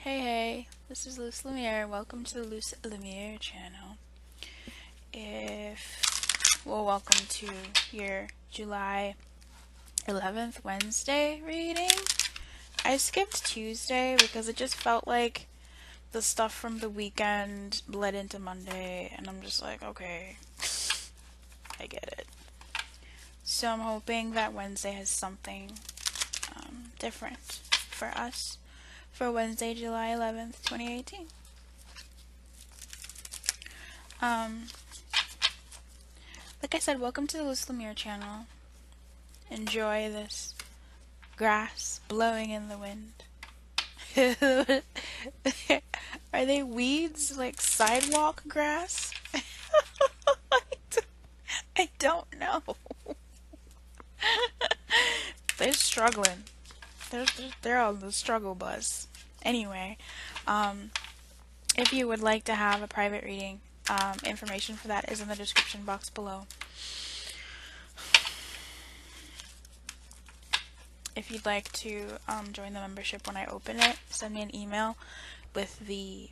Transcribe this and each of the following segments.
Hey, this is Lumiere. Welcome to the Lumiere channel. Welcome to your July 11th Wednesday reading. I skipped Tuesday because it just felt like the stuff from the weekend bled into Monday, and I'm just like, okay, I get it. So I'm hoping that Wednesday has something different for us for Wednesday, July 11th, 2018. Like I said, welcome to the Lumiere channel. Enjoy this grass blowing in the wind. Are they weeds, like sidewalk grass? I don't know. They're struggling. They're on the struggle bus. Anyway, if you would like to have a private reading, information for that is in the description box below. If you'd like to join the membership when I open it, send me an email with the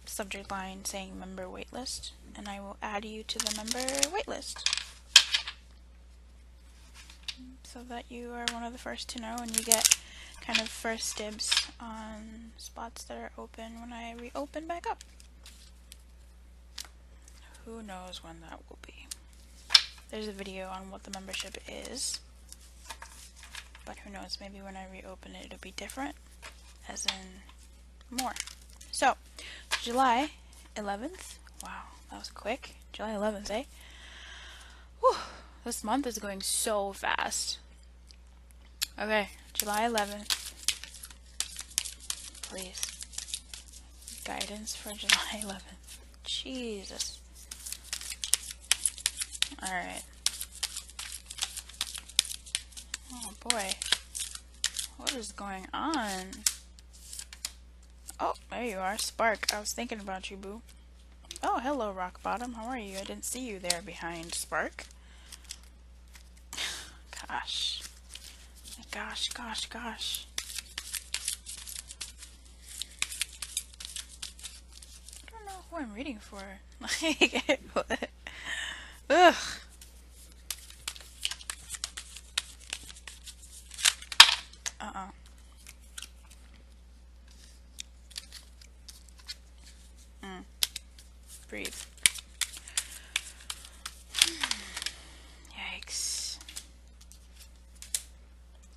subject line saying member waitlist, and I will add you to the member waitlist so that you are one of the first to know and you get kind of first dibs on spots that are open when I reopen back up. Who knows when that will be. There's a video on what the membership is, but who knows, maybe when I reopen it it'll be different, as in more. So, July 11th, wow, that was quick. July 11th, eh? Whew, this month is going so fast. Okay, July 11th, please. Guidance for July 11th. Jesus. Alright. Oh boy. What is going on? Oh, there you are. Spark. I was thinking about you, boo. Oh, hello, Rock Bottom. How are you? I didn't see you there behind Spark. Gosh. Gosh. I don't know who I'm reading for. Like, what? Ugh. Breathe. Yikes.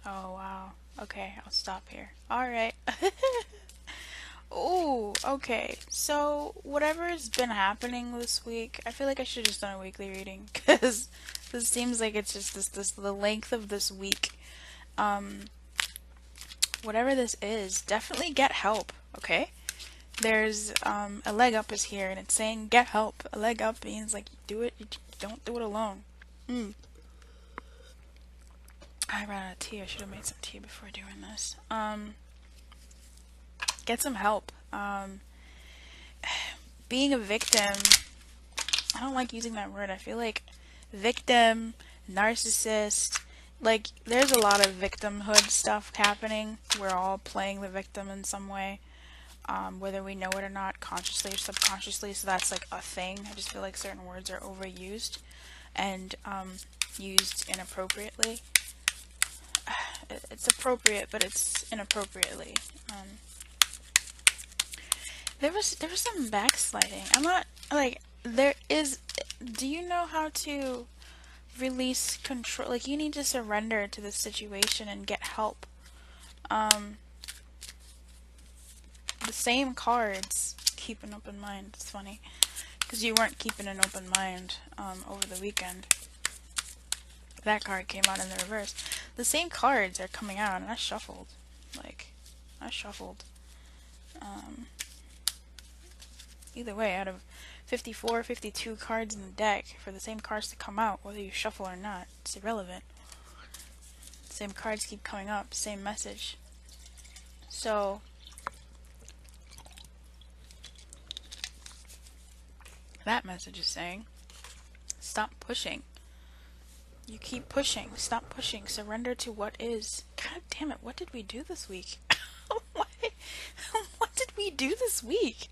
Oh, wow. Okay, I'll stop here. Alright. Oh, okay. So, whatever's been happening this week, I feel like I should have just done a weekly reading, because this seems like it's just the length of this week. Whatever this is, definitely get help, okay? There's, a leg up is here, and it's saying get help. A leg up means, like, do it, you don't do it alone. I ran out of tea. I should have made some tea before doing this. Get some help. Being a victim, I don't like using that word. I feel like victim, narcissist, like, there's a lot of victimhood stuff happening. We're all playing the victim in some way, whether we know it or not, consciously or subconsciously, so that's like a thing. I just feel like certain words are overused and used inappropriately. It's appropriate, but it's inappropriately. There was some backsliding. I'm not, like, there is, do you know how to release control? Like, you need to surrender to the situation and get help. The same cards, keep an open mind. It's funny, because you weren't keeping an open mind over the weekend. That card came out in the reverse. The same cards are coming out, and I shuffled. Either way, out of 54, 52 cards in the deck, for the same cards to come out, whether you shuffle or not, it's irrelevant. The same cards keep coming up, same message. So, that message is saying, stop pushing. You keep pushing. Stop pushing. Surrender to what is. God damn it, what did we do this week? What did we do this week?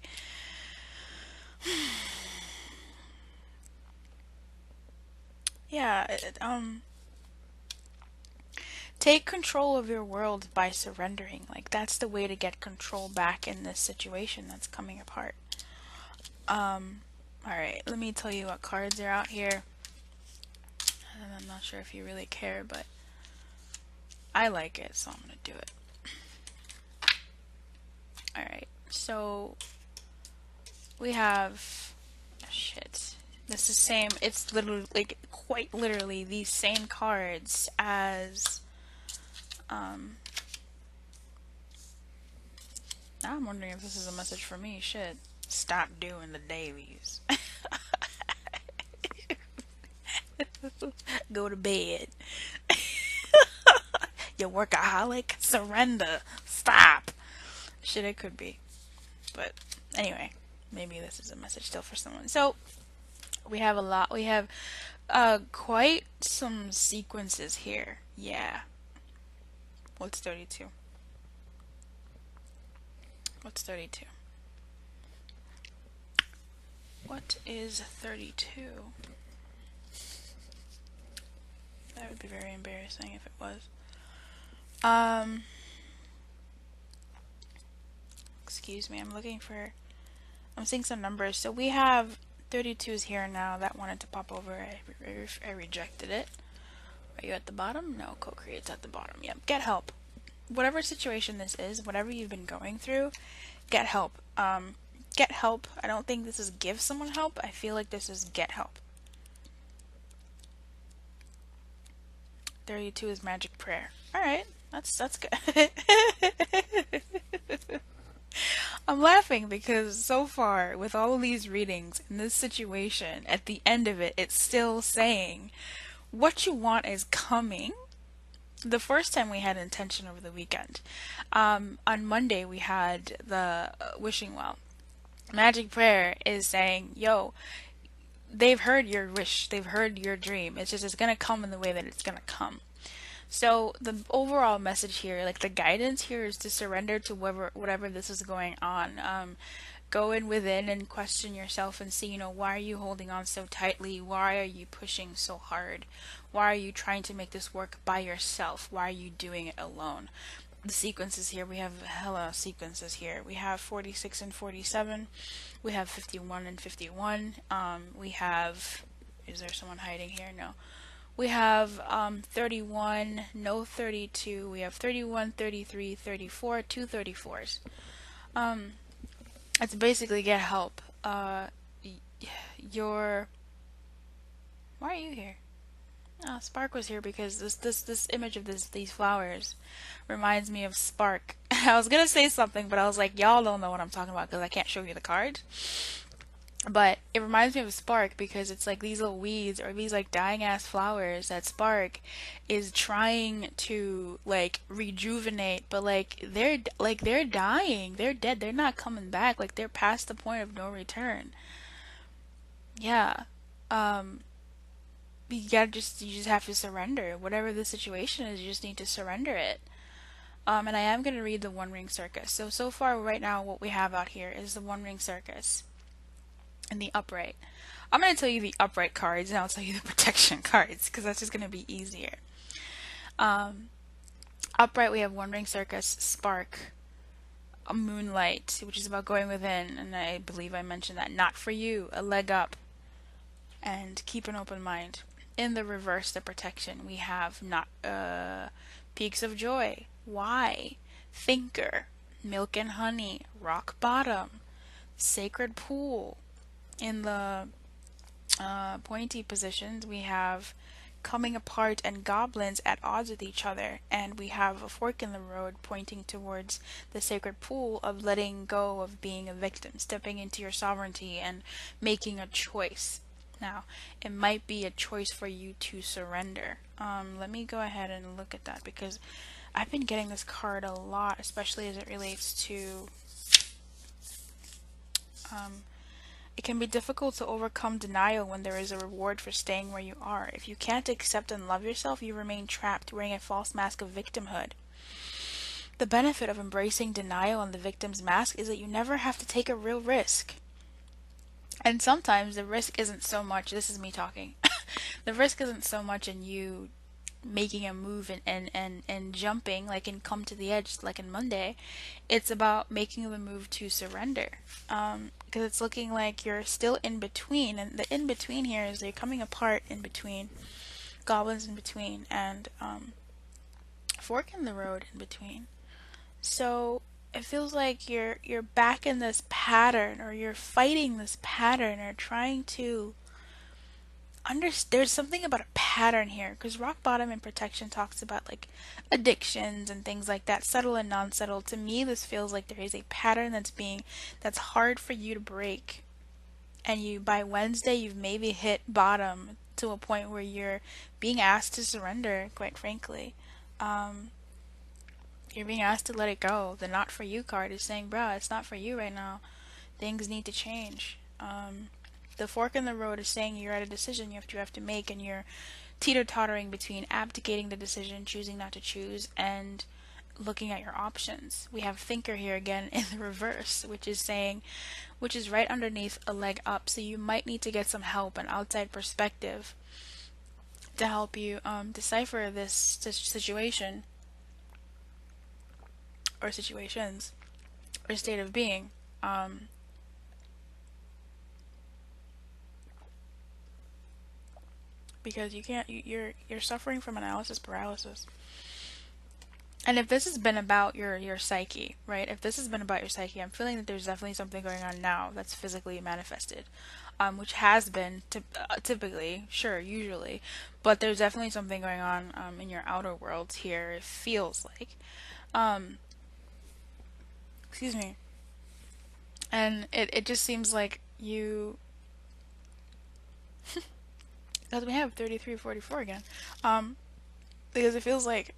Yeah, take control of your world by surrendering. Like, that's the way to get control back in this situation that's coming apart. Alright, let me tell you what cards are out here. And I'm not sure if you really care, but I like it, so I'm gonna do it. Alright, so we have shit. This is same, it's literally, like, quite literally these same cards as now I'm wondering if this is a message for me. Shit. Stop doing the dailies. Go to bed. You workaholic. Surrender. Stop. Shit, it could be. But anyway, maybe this is a message still for someone. So we have a lot. We have quite some sequences here. Yeah. What's 32? What's 32? What is 32? That would be very embarrassing if it was. Excuse me, I'm seeing some numbers. So we have 32s here now. That wanted to pop over. I rejected it. Are you at the bottom? No, co-create's at the bottom. Yep, get help. Whatever situation this is, whatever you've been going through, get help. Get help. I don't think this is give someone help. I feel like this is get help. 32 is magic prayer. Alright, that's good. I'm laughing because so far, with all of these readings, in this situation, at the end of it, it's still saying, what you want is coming. The first time we had intention over the weekend. On Monday, we had the wishing well. Magic prayer is saying, yo, they've heard your wish, they've heard your dream. It's just, it's gonna come in the way that it's gonna come. So the overall message here, like the guidance here, is to surrender to whatever this is going on. Go in within and question yourself and see, you know, why are you holding on so tightly? Why are you pushing so hard? Why are you trying to make this work by yourself? Why are you doing it alone? The sequences here, we have hella sequences here. We have 46 and 47. We have 51 and 51. We have, is there someone hiding here? No. We have 31, no 32. We have 31, 33, 34, two 34s. It's basically get help. Why are you here? Oh, Spark was here because this image of these flowers reminds me of Spark. I was gonna say something, but I was like, y'all don't know what I'm talking about because I can't show you the card. But it reminds me of Spark because it's like these little weeds or these like dying ass flowers that Spark is trying to like rejuvenate, but they're dying, they're dead, they're not coming back, like they're past the point of no return. Yeah. You just have to surrender. Whatever the situation is, you just need to surrender it. And I am gonna read the One Ring Circus. So far right now what we have out here is the One Ring Circus. And the upright. I'm going to tell you the upright cards and I'll tell you the protection cards because that's just going to be easier. Upright, we have One Ring Circus, Spark, a Moonlight, which is about going within, and I believe I mentioned that. Not for you, a leg up, and keep an open mind. In the reverse, the protection, we have not Peaks of Joy, Why, Thinker, Milk and Honey, Rock Bottom, Sacred Pool. In the pointy positions, we have Coming Apart and Goblins at odds with each other, and we have a fork in the road pointing towards the sacred pool of letting go of being a victim, stepping into your sovereignty and making a choice. Now, it might be a choice for you to surrender. Let me go ahead and look at that because I've been getting this card a lot, especially as it relates to it can be difficult to overcome denial when there is a reward for staying where you are. If you can't accept and love yourself, you remain trapped, wearing a false mask of victimhood. the benefit of embracing denial and the victim's mask is that you never have to take a real risk. And sometimes the risk isn't so much, this is me talking, the risk isn't so much in you making a move and jumping like in Come to the Edge like in Monday. It's about making the move to surrender, because it's looking like you're still in between, and the in between here is they're coming apart in between, goblins in between, and fork in the road in between. So it feels like you're back in this pattern, or you're fighting this pattern, or trying to there's something about a pattern here, because rock bottom and protection talks about like addictions and things like that, subtle and non-subtle. To me, this feels like there is a pattern that's hard for you to break, and you by Wednesday you've maybe hit bottom to a point where you're being asked to surrender, quite frankly. You're being asked to let it go. The not for you card is saying, bruh, it's not for you right now. Things need to change. The fork in the road is saying you're at a decision you have to make, and you're teeter-tottering between abdicating the decision, choosing not to choose, and looking at your options. We have thinker here again in the reverse, which is right underneath a leg up. So you might need to get some help, an outside perspective, to help you decipher this situation, or situations, or state of being. Because you're suffering from analysis paralysis. And if this has been about your psyche, right? If this has been about your psyche, I'm feeling that there's definitely something going on now that's physically manifested, which has been typically, sure, usually, but there's definitely something going on in your outer world here. It feels like, excuse me, and it just seems like you, because we have 3344 again, because it feels like,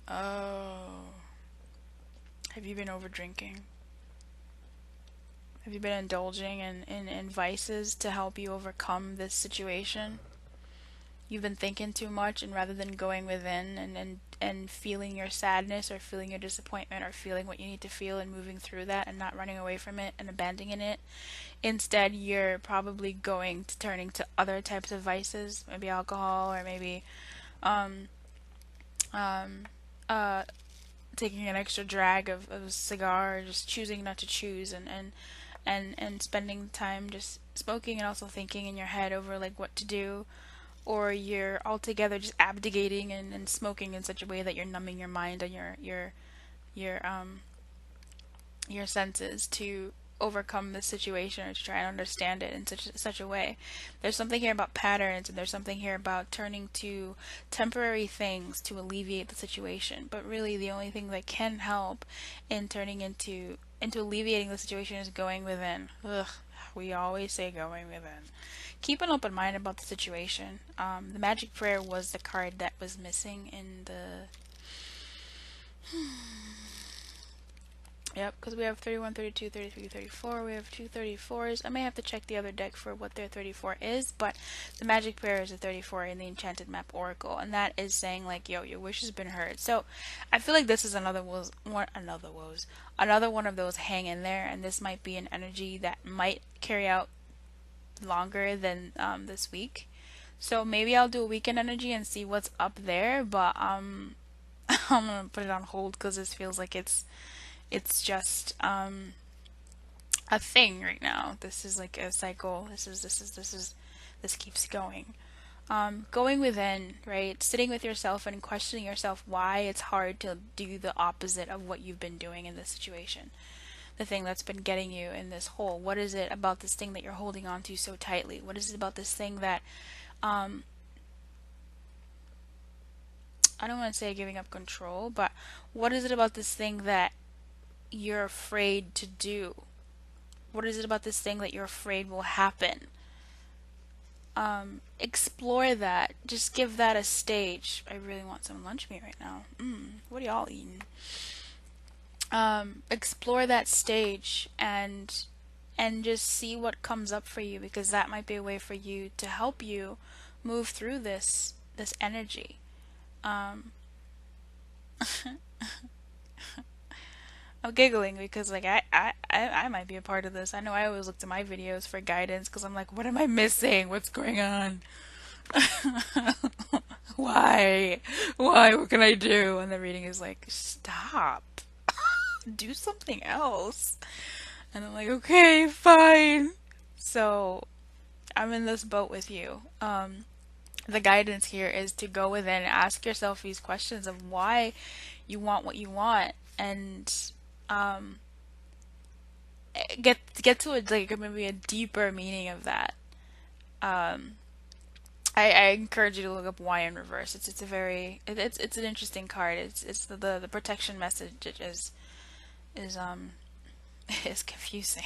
oh, have you been over drinking? Have you been indulging in vices to help you overcome this situation? You've been thinking too much, and rather than going within and feeling your sadness, or feeling your disappointment, or feeling what you need to feel and moving through that and not running away from it and abandoning it, instead you're probably going to turning to other types of vices, maybe alcohol, or maybe um, um, uh, taking an extra drag of a cigar, or just choosing not to choose, and spending time just smoking, and also thinking in your head over like what to do, or you're altogether just abdicating and smoking in such a way that you're numbing your mind and your your senses to overcome the situation, or to try and understand it in such a way. There's something here about patterns, and there's something here about turning to temporary things to alleviate the situation. But really, the only thing that can help in turning into alleviating the situation is going within. Ugh, we always say going within. Keep an open mind about the situation. The magic prayer was the card that was missing in the. Yep, because we have 31, 32, 33, 34. We have two 34s. I may have to check the other deck for what their 34 is, but the magic prayer is a 34 in the Enchanted Map Oracle, and that is saying like, yo, your wish has been heard. So I feel like this is another one of those hang in there, and this might be an energy that might carry out longer than this week. So maybe I'll do a weekend energy and see what's up there, but I'm gonna put it on hold because this feels like it's just a thing right now. This is like a cycle. This keeps going. Going within, right? Sitting with yourself and questioning yourself why it's hard to do the opposite of what you've been doing in this situation. The thing that's been getting you in this hole. What is it about this thing that you're holding on to so tightly? What is it about this thing that I don't want to say giving up control, but what is it about this thing that you're afraid to do? What is it about this thing that you're afraid will happen? Explore that. Just give that a stage. I really want some lunch meat right now. What are y'all eating? Explore that stage and just see what comes up for you, because that might be a way for you to help you move through this energy. I'm giggling because like I might be a part of this. I know I always look to my videos for guidance because I'm like, what am I missing? What's going on? Why? Why? What can I do? And the reading is like, stop. Do something else. And I'm like, okay, fine. So I'm in this boat with you. The guidance here is to go within and ask yourself these questions of why you want what you want, and um, get to a like maybe a deeper meaning of that. Um, I encourage you to look up why in reverse. It's a very it's an interesting card. It's the protection message is is confusing.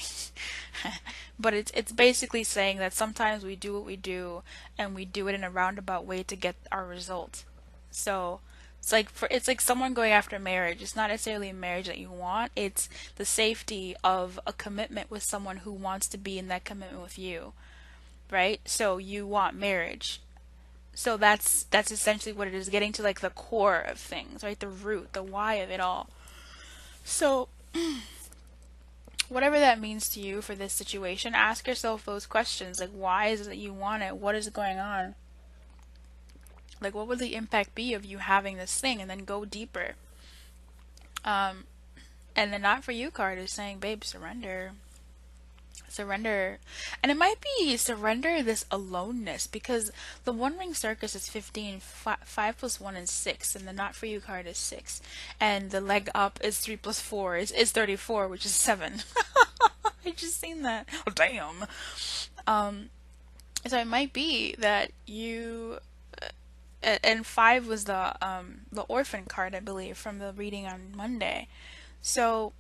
But it's basically saying that sometimes we do what we do and we do it in a roundabout way to get our result. So it's like someone going after marriage. It's not necessarily a marriage that you want. It's the safety of a commitment with someone who wants to be in that commitment with you, right? So you want marriage. So that's essentially what it is, getting to like the core of things, right? The root, the why of it all. So whatever that means to you for this situation, ask yourself those questions. Like, why is it that you want it? What is going on? Like, what would the impact be of you having this thing? And then go deeper. Um, and the not for you card is saying, babe, surrender. Surrender. And it might be surrender this aloneness because the One Ring Circus is 15, 5 plus 1 is 6, and the not for you card is 6. And the leg up is 3 plus 4 is 34, which is 7. I just seen that. Oh, damn. Um, so it might be that you and 5 was the orphan card, I believe, from the reading on Monday. So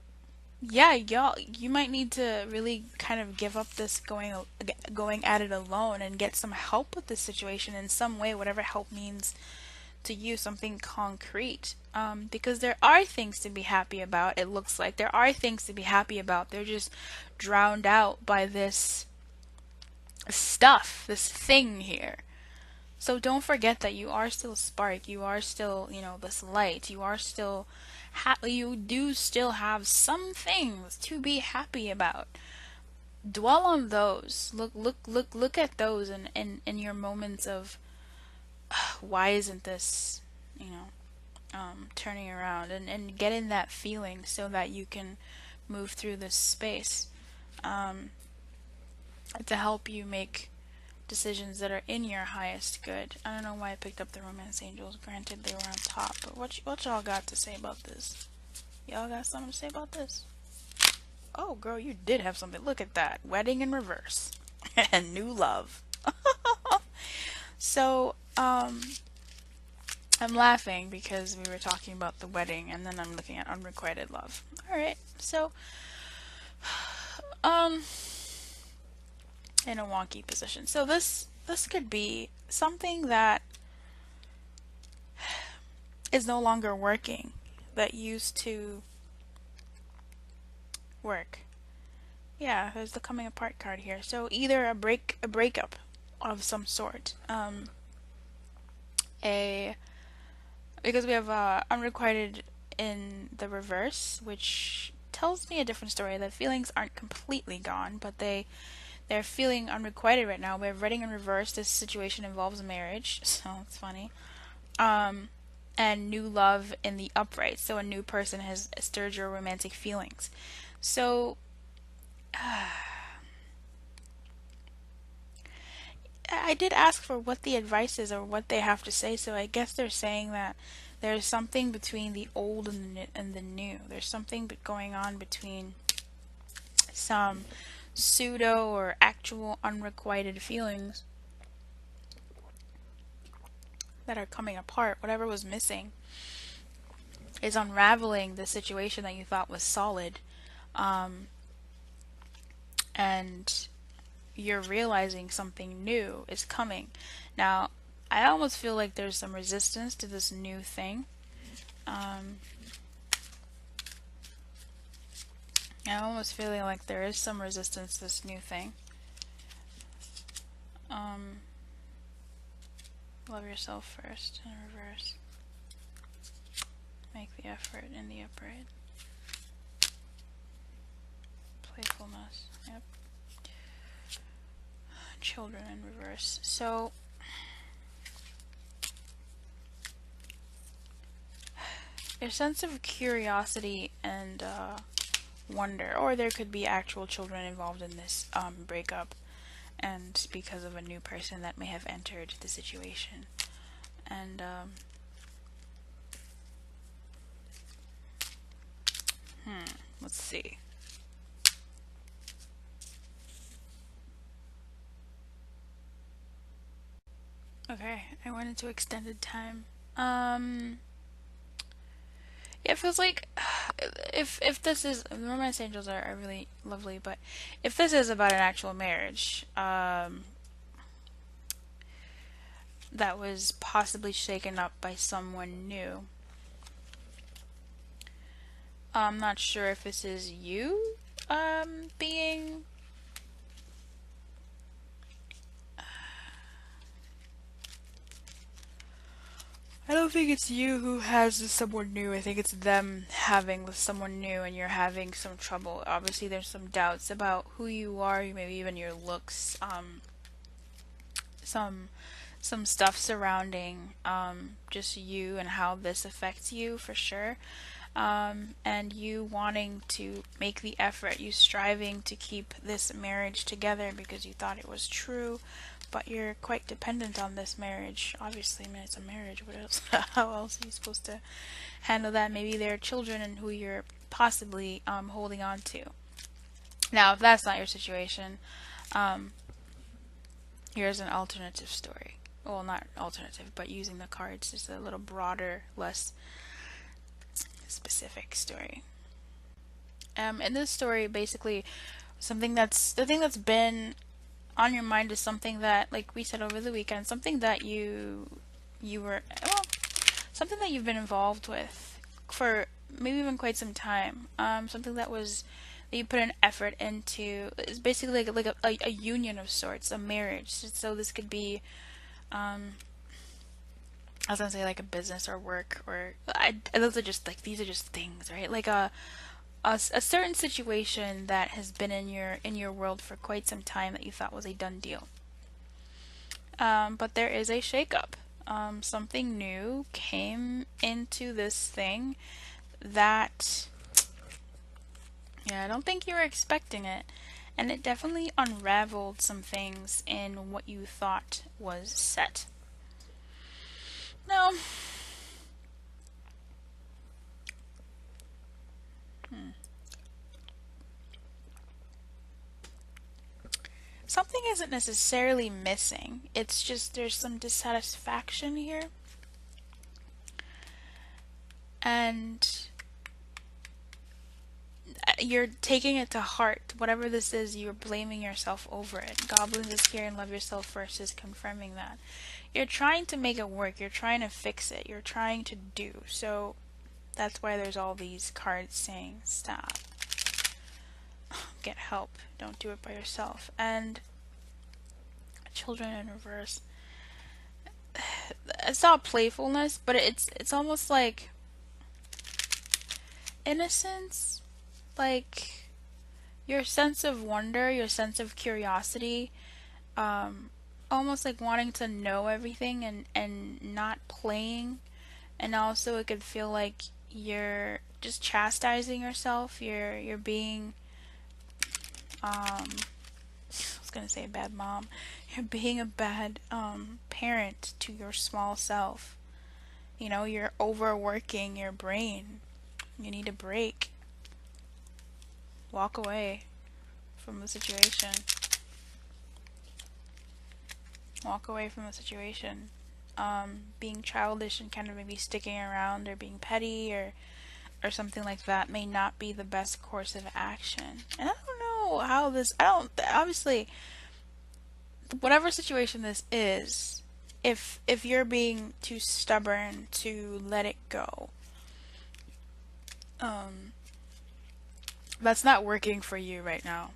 yeah, y'all, you might need to really kind of give up this going at it alone and get some help with this situation in some way, whatever help means to you, something concrete. Because there are things to be happy about. It looks like there are things to be happy about. They're just drowned out by this stuff, this thing here. So don't forget that you are still a spark. You are still, this light. You are still you do still have some things to be happy about. Dwell on those. Look at those in your moments of why isn't this, turning around, and get in that feeling so that you can move through this space, um, to help you make decisions that are in your highest good. I don't know why I picked up the Romance Angels. Granted, they were on top, but what y'all got to say about this? Y'all got something to say about this? Oh, girl, you did have something. Look at that. Wedding in reverse. And new love. So, I'm laughing because we were talking about the wedding, and then I'm looking at unrequited love. Alright, so, um, in a wonky position. So this could be something that is no longer working, that used to work. Yeah, there's the coming apart card here. So either a breakup of some sort. Because we have unrequited in the reverse, which tells me a different story. The feelings aren't completely gone, but they're feeling unrequited right now. We have wedding in reverse. This situation involves marriage, so it's funny. And new love in the upright. So a new person has stirred your romantic feelings. So I did ask for what the advice is or what they have to say, so I guess they're saying that there's something between the old and the new. There's something going on between some pseudo or actual unrequited feelings that are coming apart. Whatever was missing is unraveling the situation that you thought was solid. And you're realizing something new is coming. Now, I almost feel like there's some resistance to this new thing. I'm almost feeling like there is some resistance to this new thing. Love yourself first in reverse. Make effort in the upright. Playfulness. Yep. Children in reverse. So a sense of curiosity and wonder, or there could be actual children involved in this breakup, and because of a new person that may have entered the situation. And let's see. Okay, I went into extended time. Yeah, it feels like if this is, romance angels are really lovely, but if this is about an actual marriage, that was possibly shaken up by someone new. I'm not sure if this is you being I don't think it's you who has someone new. I think it's them having someone new and you're having some trouble. Obviously there's some doubts about who you are, maybe even your looks, some stuff surrounding just you and how this affects you for sure. And you wanting to make the effort, you striving to keep this marriage together because you thought it was true, but you're quite dependent on this marriage. Obviously, I mean, it's a marriage. What else? How else are you supposed to handle that? Maybe there are children and who you're possibly holding on to. Now, if that's not your situation, here's an alternative story. Well, not alternative, but using the cards, just a little broader, less specific story. In this story, basically, the thing that's been on your mind is something that, like we said over the weekend, something that you were, well, something that you've been involved with for maybe even quite some time. Something that you put an effort into. It's basically like a union of sorts, a marriage. So this could be, I was gonna say like a business or work, or those are just like, these are just things, right? Like a certain situation that has been in your world for quite some time that you thought was a done deal. But there is a shakeup. Something new came into this thing that, yeah, I don't think you were expecting it. And it definitely unraveled some things in what you thought was set. Now, something isn't necessarily missing. It's just there's some dissatisfaction here. And you're taking it to heart. Whatever this is, you're blaming yourself over it. Goblins is here and love yourself first is confirming that. You're trying to make it work. You're trying to fix it. You're trying to do. So that's why there's all these cards saying stop. Get help. Don't do it by yourself. And children in reverse. It's not playfulness, but it's almost like innocence. Like your sense of wonder, your sense of curiosity, almost like wanting to know everything and not playing. And also it could feel like you're just chastising yourself. You're being I was gonna say a bad mom. You're being a bad parent to your small self. You know, you're overworking your brain. You need a break. Walk away from the situation. Walk away from the situation. Being childish and kind of maybe sticking around or being petty or something like that may not be the best course of action. And I don't know how this, obviously, whatever situation this is, if you're being too stubborn to let it go, that's not working for you right now.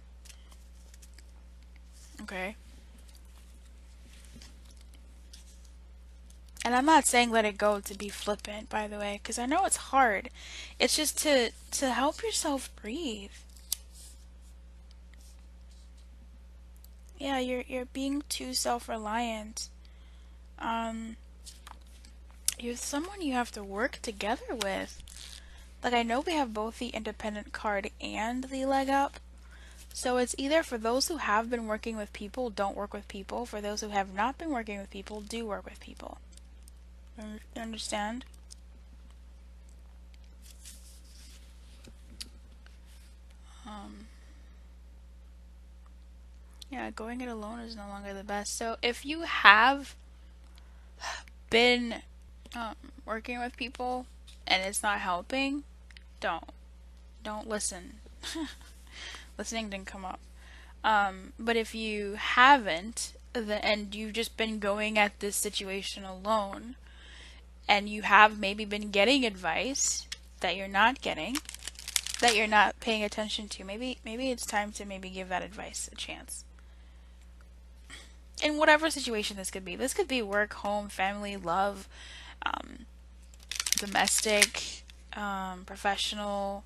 Okay? And I'm not saying let it go to be flippant, by the way, because I know it's hard. It's just to help yourself breathe. Yeah, you're being too self-reliant. Um, you're someone you have to work together with. Like, I know we have both the independent card and the leg up. So it's either for those who have been working with people, don't work with people. For those who have not been working with people, do work with people. You understand? Um, yeah, going it alone is no longer the best. So if you have been working with people and it's not helping, don't listen. Listening didn't come up. But if you haven't, and you've just been going at this situation alone, and you have maybe been getting advice that you're not getting, that you're not paying attention to, maybe it's time to maybe give that advice a chance. In whatever situation this could be. This could be work, home, family, love, domestic, professional,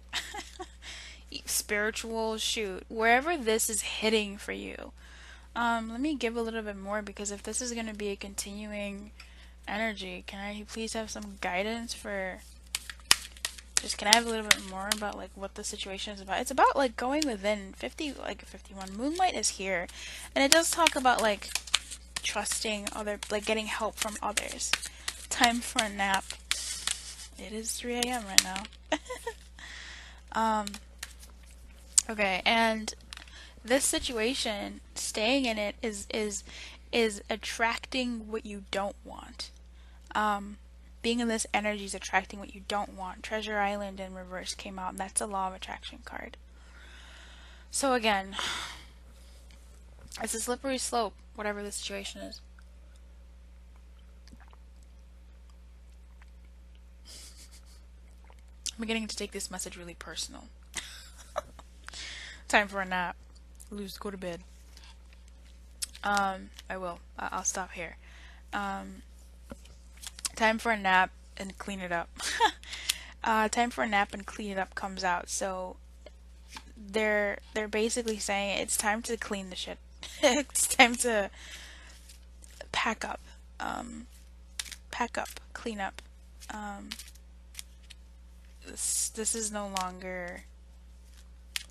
spiritual, shoot, wherever this is hitting for you. Let me give a little bit more, because if this is going to be a continuing energy, can I please have some guidance for, just can I have a little bit more about like what the situation is about? It's about like going within 51. Moonlight is here, and it does talk about like trusting other, like getting help from others. Time for a nap. It is 3 a.m. right now. Okay, and this situation, staying in it is attracting what you don't want. Being in this energy is attracting what you don't want. Treasure Island in reverse came out, and that's a law of attraction card. So again, it's a slippery slope, whatever the situation is. I'm beginning to take this message really personal. Time for a nap. Lose, go to bed. I will. I'll stop here. Time for a nap and clean it up. Time for a nap and clean it up comes out. So they're basically saying it's time to clean the shit. It's time to pack up. Clean up. This is no longer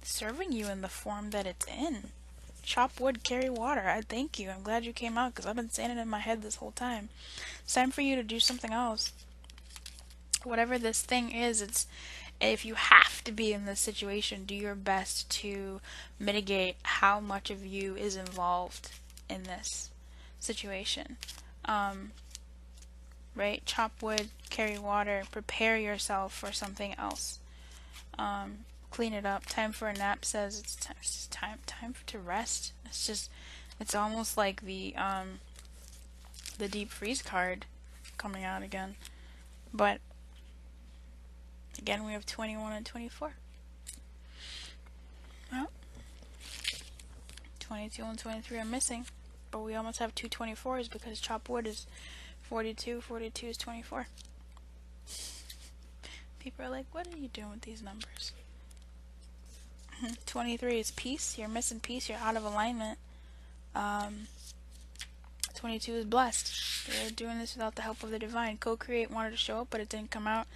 serving you in the form that it's in. Chop wood, carry water. I thank you. I'm glad you came out, because I've been saying it in my head this whole time. It's time for you to do something else. Whatever this thing is, it's, if you have to be in this situation, do your best to mitigate how much of you is involved in this situation. Right? Chop wood, carry water, prepare yourself for something else. Clean it up. Time for a nap says it's time to rest. It's almost like the deep freeze card coming out again. But again, we have 21 and 24. Well, 22 and 23 are missing, but we almost have two 24s because chop wood is 42, 42 is 24. People are like, what are you doing with these numbers? 23 is peace. You're missing peace. You're out of alignment. 22 is blessed. You're doing this without the help of the divine. Co-create wanted to show up, but it didn't come out.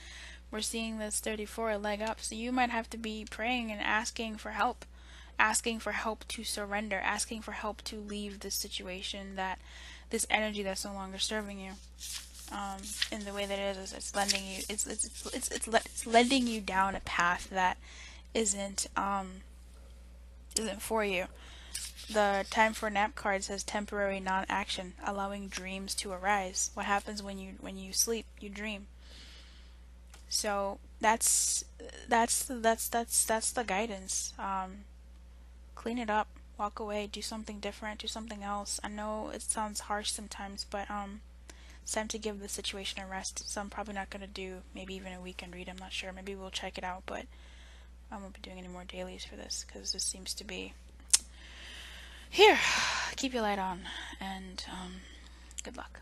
We're seeing this 34 a leg up. So you might have to be praying and asking for help. Asking for help to surrender. Asking for help to leave this situation, that this energy that's no longer serving you. In the way that it is, it's lending you. It's lending you down a path that isn't for you. The time for nap card says temporary non-action, allowing dreams to arise. What happens when you sleep? You dream. So that's the guidance. Clean it up, walk away, do something different, do something else. I know it sounds harsh sometimes, but it's time to give the situation a rest. So I'm probably not gonna do maybe even a weekend read. I'm not sure. Maybe we'll check it out, but I won't be doing any more dailies for this, because this seems to be here. Keep your light on, and good luck.